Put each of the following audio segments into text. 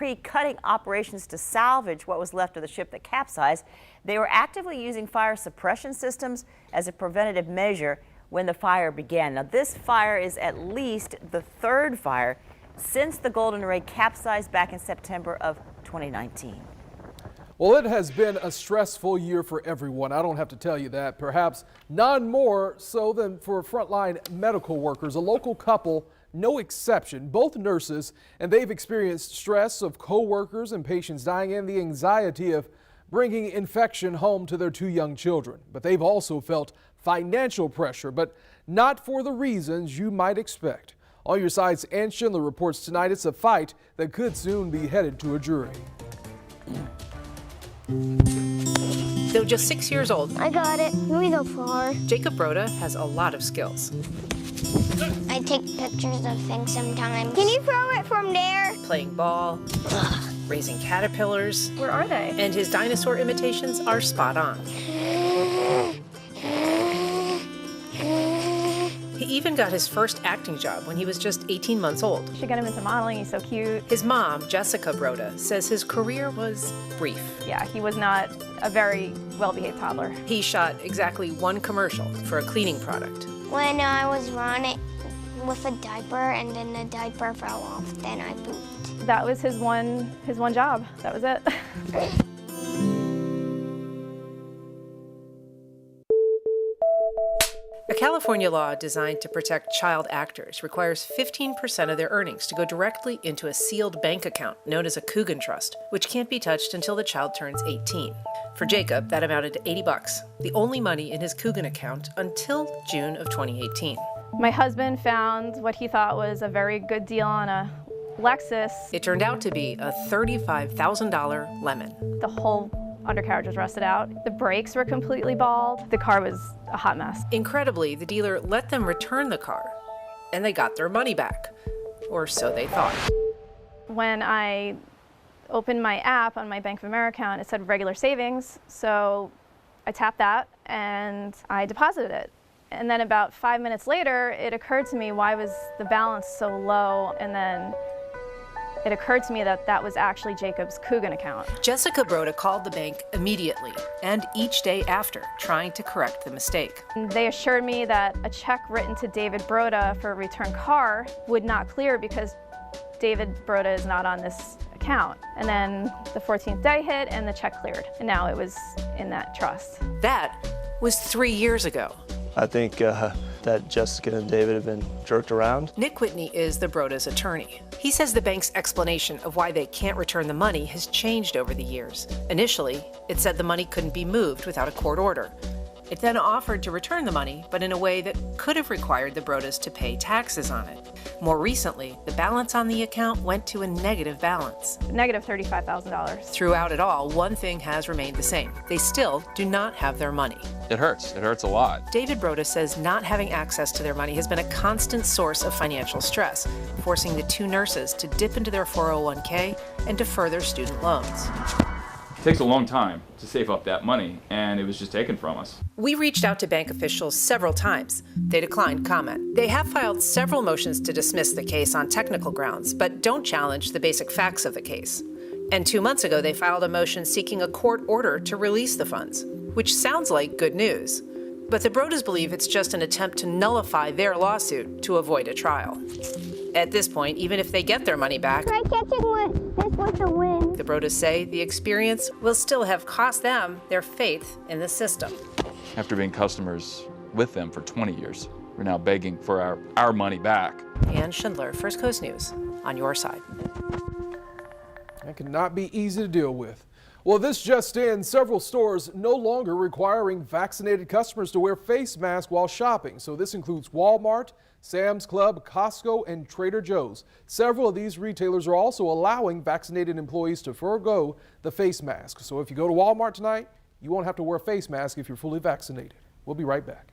pre-cutting operations to salvage what was left of the ship that capsized. They were actively using fire suppression systems as a preventative measure when the fire began. Now, this fire is at least the third fire since the Golden Ray capsized back in September of 2019. Well, it has been a stressful year for everyone. I don't have to tell you that. Perhaps none more so than for frontline medical workers. A local couple, no exception, both nurses, and they've experienced stress of co-workers and patients dying and the anxiety of bringing infection home to their two young children. But they've also felt financial pressure, but not for the reasons you might expect. On Your Side's Ann Schindler reports tonight it's a fight that could soon be headed to a jury. Though just 6 years old, I got it. We go far. Jacob Broda has a lot of skills. I take pictures of things sometimes. Can you throw it from there? Playing ball, raising caterpillars. Where are they? And his dinosaur imitations are spot on. He even got his first acting job when he was just 18 months old. Should get him into modeling. He's so cute. His mom, Jessica Broda, says his career was brief. Yeah, he was not a very well-behaved toddler. He shot exactly one commercial for a cleaning product. When I was running with a diaper and then the diaper fell off, then I pooped. That was his one job. That was it. A California law designed to protect child actors requires 15% of their earnings to go directly into a sealed bank account known as a Coogan Trust, which can't be touched until the child turns 18. For Jacob, that amounted to $80, the only money in his Coogan account until June of 2018. My husband found what he thought was a very good deal on a Lexus. It turned out to be a $35,000 lemon. The whole undercarriage was rusted out. The brakes were completely bald. The car was a hot mess. Incredibly, the dealer let them return the car, and they got their money back, or so they thought. When I opened my app on my Bank of America account, it said regular savings, so I tapped that and I deposited it. And then about 5 minutes later, it occurred to me, why was the balance so low? And then it occurred to me that that was actually Jacob's Coogan account. Jessica Broda called the bank immediately and each day after, trying to correct the mistake. They assured me that a check written to David Broda for a returned car would not clear because David Broda is not on this account. And then the 14th day hit and the check cleared. And now it was in that trust. That was 3 years ago. I think that Jessica and David have been jerked around. Nick Whitney is the Broda's attorney. He says the bank's explanation of why they can't return the money has changed over the years. Initially, it said the money couldn't be moved without a court order. It then offered to return the money, but in a way that could have required the Brodas to pay taxes on it. More recently, the balance on the account went to a negative balance. Negative $35,000. Throughout it all, one thing has remained the same. They still do not have their money. It hurts. It hurts a lot. David Broda says not having access to their money has been a constant source of financial stress, forcing the two nurses to dip into their 401k and defer their student loans. It takes a long time to save up that money, and it was just taken from us. We reached out to bank officials several times. They declined comment. They have filed several motions to dismiss the case on technical grounds, but don't challenge the basic facts of the case. And 2 months ago, they filed a motion seeking a court order to release the funds, which sounds like good news. But the Brodas believe it's just an attempt to nullify their lawsuit to avoid a trial. At this point, even if they get their money back, Try catching this with the wind. the Brodas say the experience will still have cost them their faith in the system. After being customers with them for 20 years, we're now begging for our money back. Ann Schindler, First Coast News, on your side. That cannot be easy to deal with. Well, this just in, several stores no longer requiring vaccinated customers to wear face masks while shopping. So this includes Walmart, Sam's Club, Costco, and Trader Joe's. Several of these retailers are also allowing vaccinated employees to forego the face mask. So if you go to Walmart tonight, you won't have to wear a face mask if you're fully vaccinated. We'll be right back.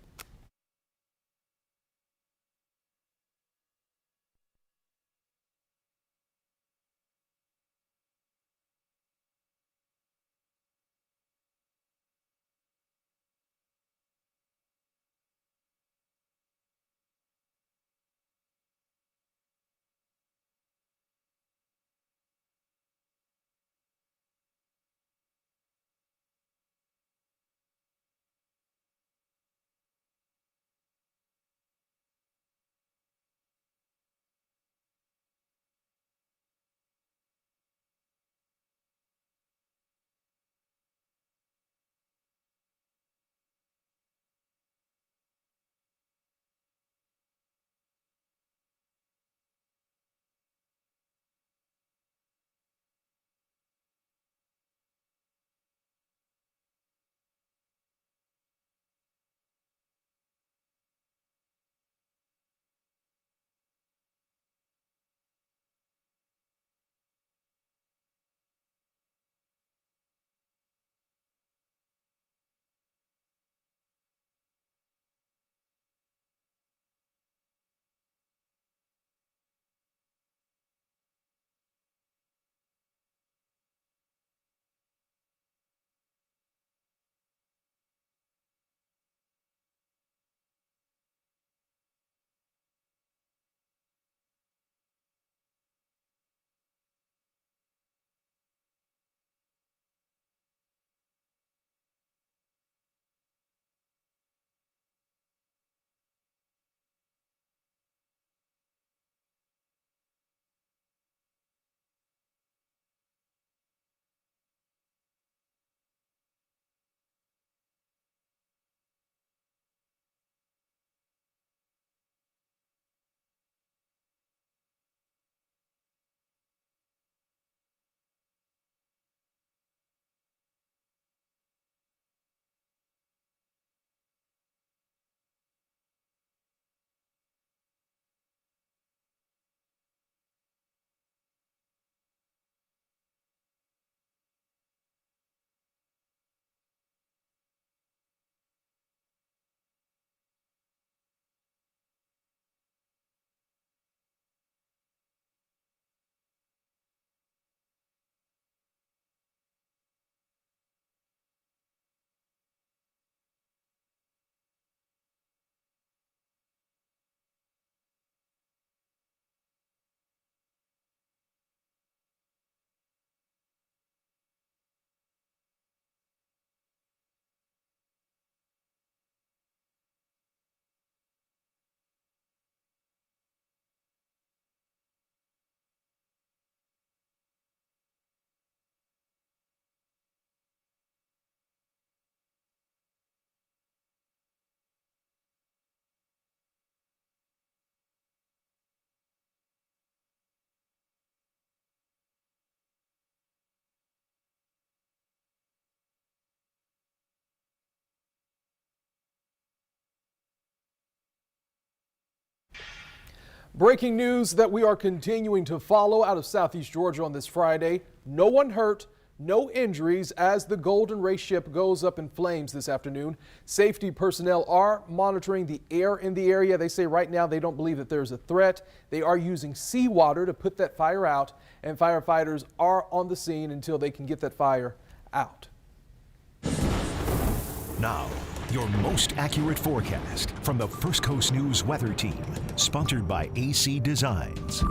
Breaking news that we are continuing to follow out of Southeast Georgia on this Friday. No one hurt, no injuries as the Golden Ray ship goes up in flames this afternoon. Safety personnel are monitoring the air in the area. They say right now they don't believe that there's a threat. They are using seawater to put that fire out, and firefighters are on the scene until they can get that fire out. Now, your most accurate forecast from the First Coast News weather team, sponsored by AC Designs.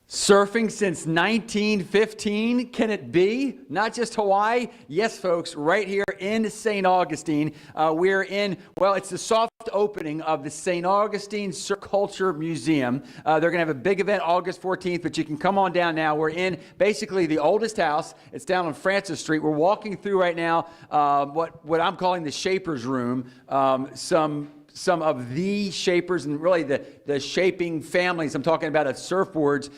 Surfing since 1915, can it be? Not just Hawaii. Yes, folks, right here in St. Augustine. We're in, well, it's the soft opening of the St. Augustine Surf Culture Museum. They're going to have a big event August 14th, but you can come on down now. We're in basically the oldest house. It's down on Francis Street. We're walking through right now what I'm calling the Shaper's Room. Some of the shapers and really the shaping families, I'm talking about, of surfboards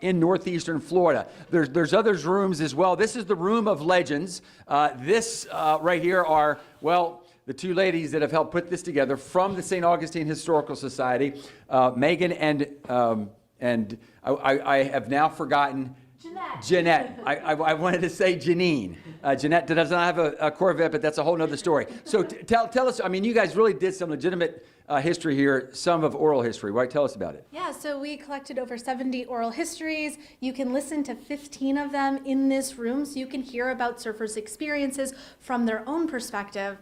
in northeastern Florida. There's other rooms as well. This is the Room of Legends. This right here are, well, the two ladies that have helped put this together from the St. Augustine Historical Society, Megan and I have now forgotten. Jeanette. I wanted to say Janine. Jeanette does not have a Corvette, but that's a whole nother story. So tell us, I mean, you guys really did some legitimate history here, some of oral history, right? Tell us about it. Yeah, so we collected over 70 oral histories. You can listen to 15 of them in this room, so you can hear about surfers' experiences from their own perspective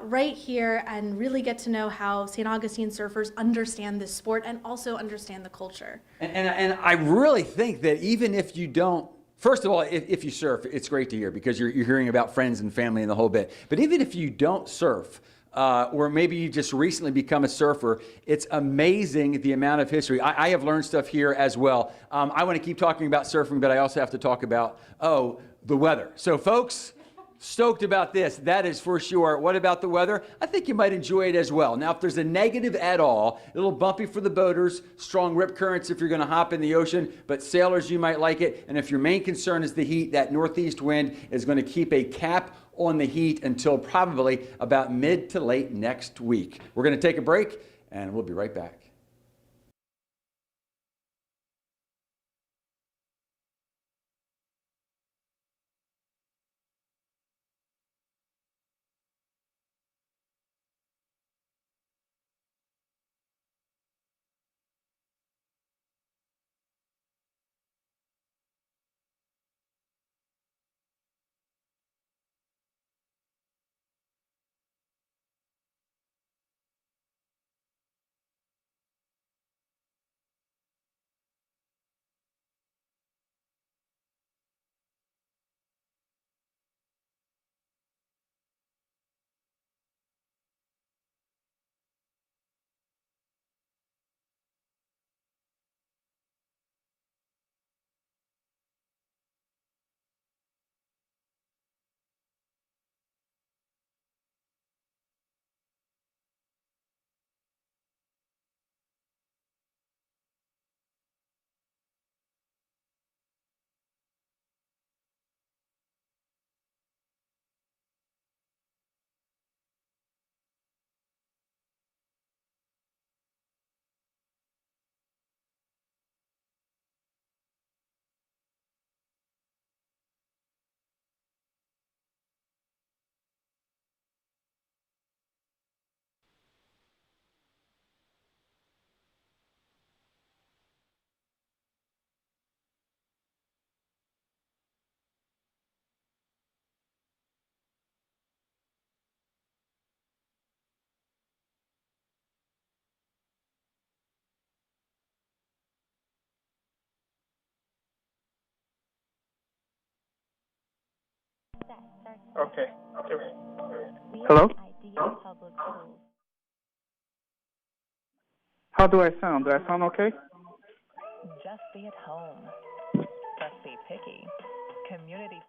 right here and really get to know how St. Augustine surfers understand this sport and also understand the culture. And I really think that even if you don't, first of all, if you surf, it's great to hear because you're hearing about friends and family and the whole bit. But even if you don't surf, or maybe you just recently become a surfer, it's amazing the amount of history. I have learned stuff here as well. I want to keep talking about surfing, but I also have to talk about, the weather. So folks, stoked about this, that is for sure. What about the weather? I think you might enjoy it as well. Now, if there's a negative at all, a little bumpy for the boaters, strong rip currents if you're going to hop in the ocean, but sailors, you might like it. And if your main concern is the heat, that northeast wind is going to keep a cap on the heat until probably about mid to late next week. We're going to take a break, and we'll be right back. Okay. Hello? How do I sound? Do I sound okay? Just be at home. Just be picky. Community.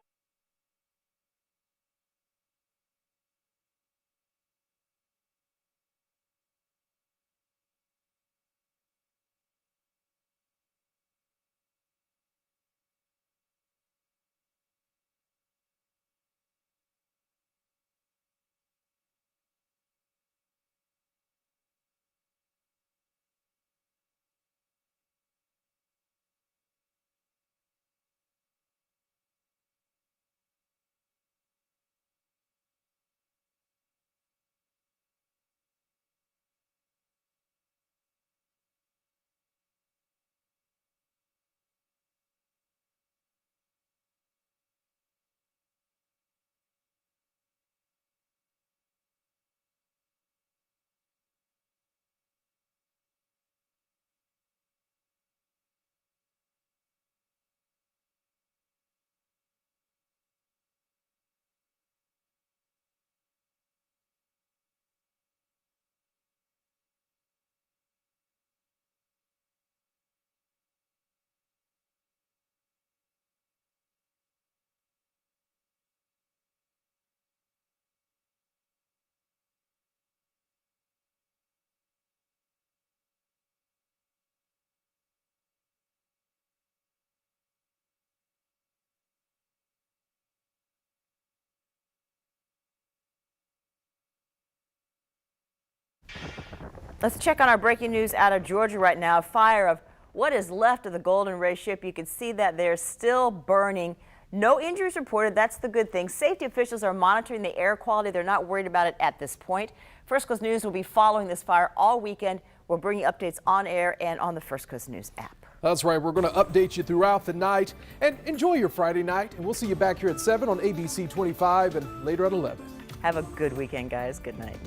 Let's check on our breaking news out of Georgia right now. A fire of what is left of the Golden Ray ship. You can see that they're still burning. No injuries reported. That's the good thing. Safety officials are monitoring the air quality. They're not worried about it at this point. First Coast News will be following this fire all weekend. We'll bring you updates on air and on the First Coast News app. That's right. We're going to update you throughout the night, and enjoy your Friday night. And we'll see you back here at 7 on ABC 25 and later at 11. Have a good weekend, guys. Good night.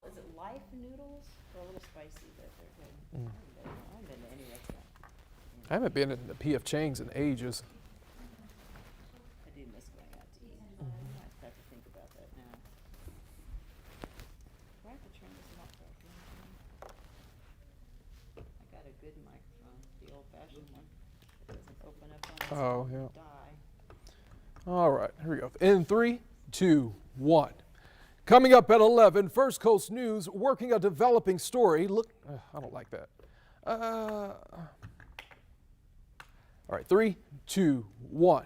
Is it life noodles? They're a little spicy, but they're good. I haven't been to any restaurant. I haven't been in the P.F. Chang's in ages. I do miss going out to eat. I have to think about that now. Do I have to turn this off? I got a good microphone, the old-fashioned one. It doesn't open up on its Oh, own. yeah. Die. All right, here we go. In 3, 2, 1. Coming up at 11, First Coast News working a developing story. Look, I don't like that. All right, 3, 2, 1.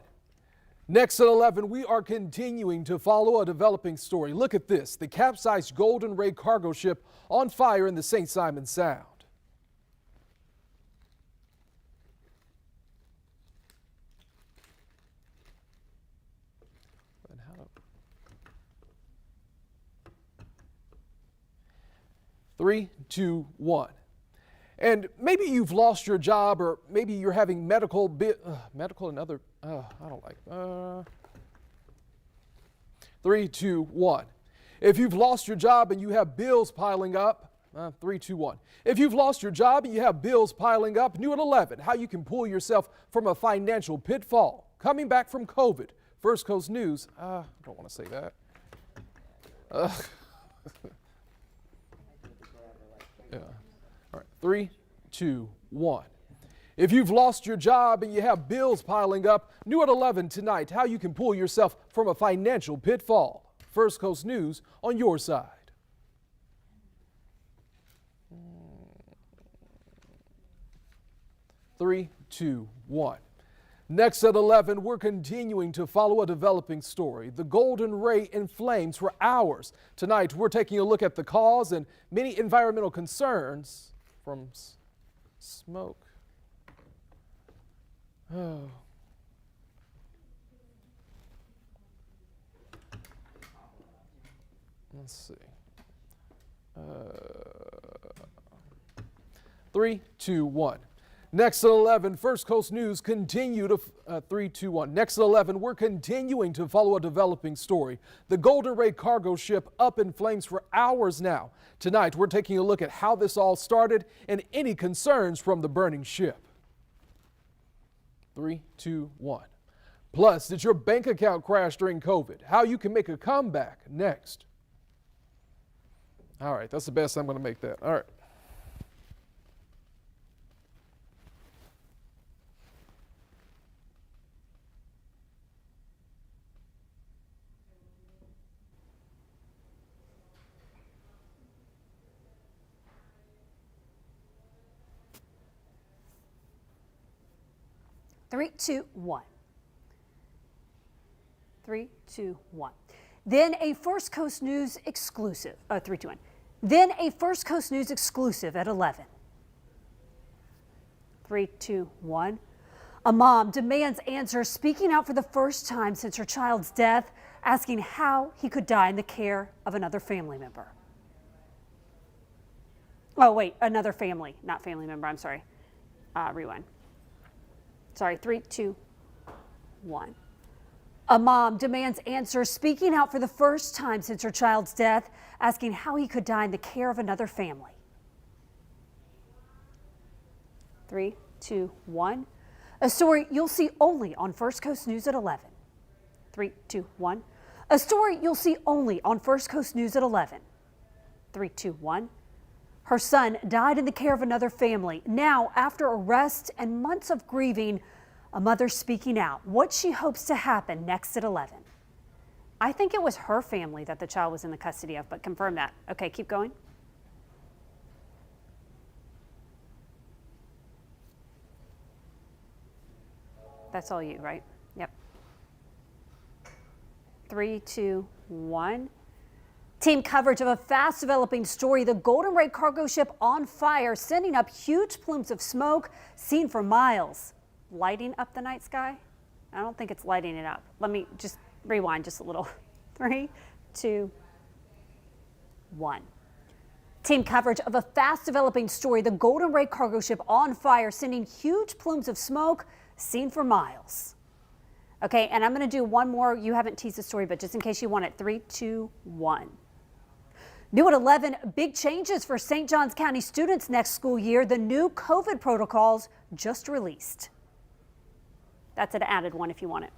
Next at 11, we are continuing to follow a developing story. Look at this, the capsized Golden Ray cargo ship on fire in the St. Simon Sound. And how to... 3, 2, 1. And maybe you've lost your job, or maybe you're having medical and other, I don't like, 3, 2, 1. If you've lost your job and you have bills piling up, 3, 2, 1. If you've lost your job and you have bills piling up, new at 11, how you can pull yourself from a financial pitfall. Coming back from COVID. First Coast News, I don't want to say that. Yeah. All right, 3, 2, 1. If you've lost your job and you have bills piling up, new at 11 tonight, how you can pull yourself from a financial pitfall. First Coast News on your side. 3, 2, 1. Next at 11, we're continuing to follow a developing story. The Golden Ray in flames for hours. Tonight, we're taking a look at the cause and many environmental concerns from smoke. Oh. Let's see. 3, 2, 1. Next at 11, First Coast News continue to 3, 2, 1. Next at 11, we're continuing to follow a developing story. The Golden Ray cargo ship up in flames for hours now. Tonight, we're taking a look at how this all started and any concerns from the burning ship. 3, 2, 1. Plus, did your bank account crash during COVID? How you can make a comeback next. All right, that's the best I'm going to make that. All right. Three, 2, 1. 3, 2, 1. Then a First Coast News exclusive. 3, 2, 1. Then a First Coast News exclusive at 11. 3, 2, 1. A mom demands answers, speaking out for the first time since her child's death, asking how he could die in the care of another family member. Oh, wait, another family, not family member. I'm sorry. Rewind. Sorry, 3, 2, 1. A mom demands answers, speaking out for the first time since her child's death, asking how he could die in the care of another family. 3, 2, 1. A story you'll see only on First Coast News at 11. 3, 2, 1. A story you'll see only on First Coast News at 11. 3, 2, 1. Her son died in the care of another family. Now, after arrest and months of grieving, a mother speaking out what she hopes to happen next at 11. I think it was her family that the child was in the custody of, but confirm that. Okay, keep going. That's all you, right? Yep. 3, 2, 1. Team coverage of a fast developing story, the Golden Ray cargo ship on fire, sending up huge plumes of smoke seen for miles. Lighting up the night sky? I don't think it's lighting it up. Let me just rewind just a little. 3, 2, 1. Team coverage of a fast developing story, the Golden Ray cargo ship on fire, sending huge plumes of smoke seen for miles. Okay, and I'm going to do one more. You haven't teased the story, but just in case you want it. 3, 2, 1. New at 11, big changes for St. Johns County students next school year. The new COVID protocols just released. That's an added one if you want it.